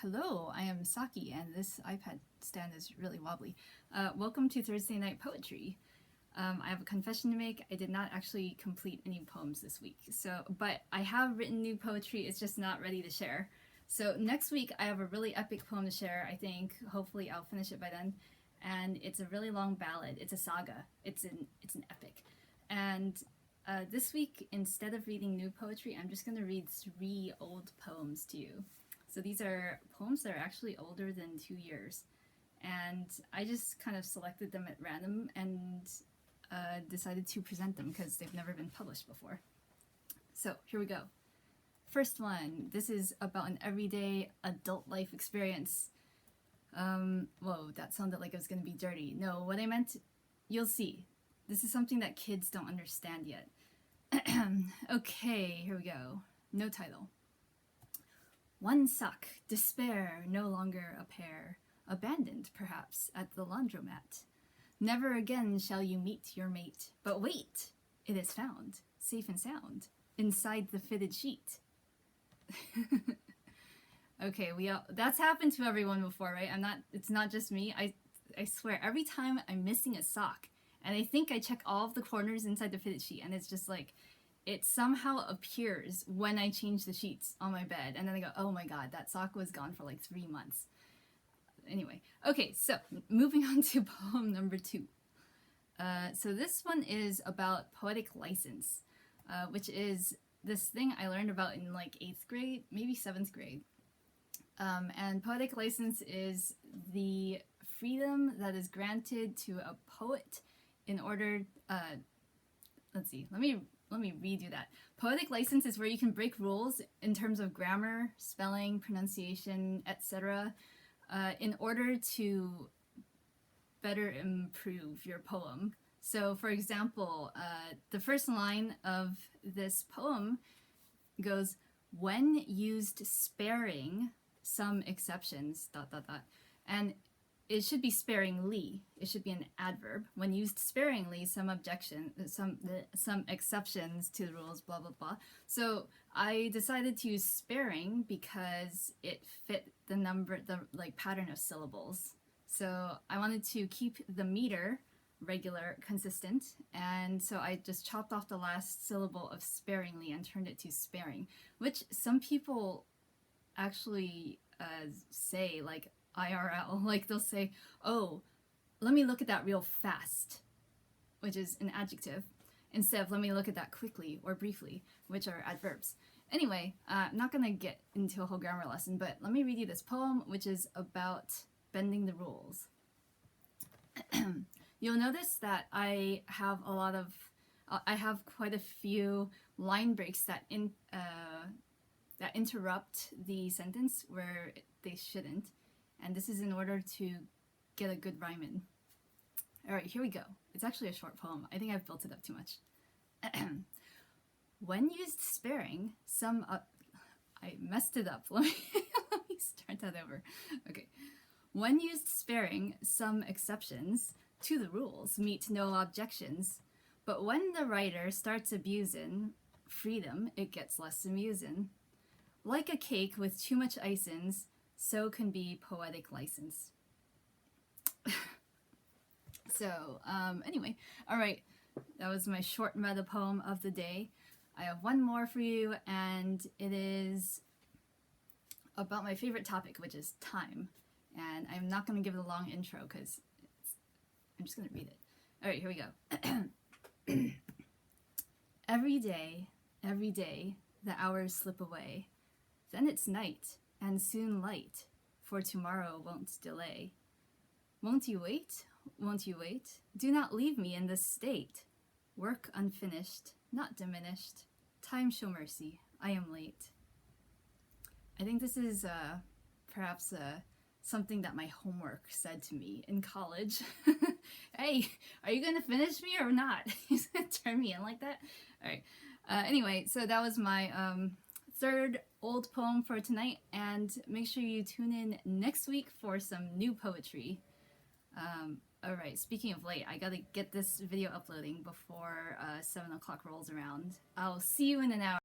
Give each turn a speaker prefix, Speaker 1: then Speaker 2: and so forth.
Speaker 1: Hello, I am Saki, and this iPad stand is really wobbly. Welcome to Thursday Night Poetry. I have a confession to make. I did not actually complete any poems this week, but I have written new poetry. It's just not ready to share. So next week I have a really epic poem to share. I think hopefully I'll finish it by then, and it's a really long ballad. It's a saga. It's an epic, and this week instead of reading new poetry, I'm just gonna read 3 old poems to you. So these are poems that are actually older than 2 years. And I just kind of selected them at random and decided to present them because they've never been published before. So here we go. First one. This is about an everyday adult life experience. Whoa, that sounded like it was going to be dirty. No, what I meant, you'll see. This is something that kids don't understand yet. Okay, here we go. No title. One suck, despair, no longer a pair, abandoned perhaps at the laundromat. Never again shall you meet your mate, but wait, it is found, safe and sound, inside the fitted sheet. Okay, that's happened to everyone before, right? It's not just me. I swear, every time I'm missing a sock, and I think I check all of the corners inside the fitted sheet, and it's just like, it somehow appears when I change the sheets on my bed, and then I go, oh my god, that sock was gone for like 3 months. Anyway, okay, so moving on to poem number 2. So this one is about poetic license, which is this thing I learned about in like 8th grade, maybe 7th grade. And poetic license is the freedom that is granted to a poet in order, let's see, let me redo that. Poetic license is where you can break rules in terms of grammar, spelling, pronunciation, etc. In order to better improve your poem. So for example, the first line of this poem goes, when used sparing, some exceptions, ... And it should be sparingly. It should be an adverb. When used sparingly, some exceptions to the rules, blah blah blah. So I decided to use sparing because it fit the pattern of syllables. So I wanted to keep the meter regular, consistent, and so I just chopped off the last syllable of sparingly and turned it to sparing, which some people actually say, like IRL, like they'll say, oh, let me look at that real fast, which is an adjective, instead of let me look at that quickly or briefly, which are adverbs. Anyway, I'm not gonna get into a whole grammar lesson, but let me read you this poem, which is about bending the rules. You'll notice that I have quite a few line breaks that interrupt the sentence where they shouldn't. And this is in order to get a good rhyme in. Alright, here we go. It's actually a short poem. I think I've built it up too much. When used sparing, I messed it up. Let me start that over. Okay. When used sparing, some exceptions to the rules meet no objections. But when the writer starts abusing freedom, it gets less amusin'. Like a cake with too much icins, so can be poetic license. So, anyway, alright, that was my short meta poem of the day. I have one more for you, and it is about my favorite topic, which is time. And I'm not going to give it a long intro, because I'm just going to read it. Alright, here we go. Every day, the hours slip away. Then it's night, and soon light, for tomorrow won't delay. Won't you wait? Won't you wait? Do not leave me in this state. Work unfinished, not diminished. Time show mercy, I am late. I think this is perhaps something that my homework said to me in college. Hey, are you gonna finish me or not? He's gonna turn me in like that? Alright. Anyway, so that was my third old poem for tonight, and make sure you tune in next week for some new poetry. Alright, speaking of late, I gotta get this video uploading before 7 o'clock rolls around. I'll see you in an hour.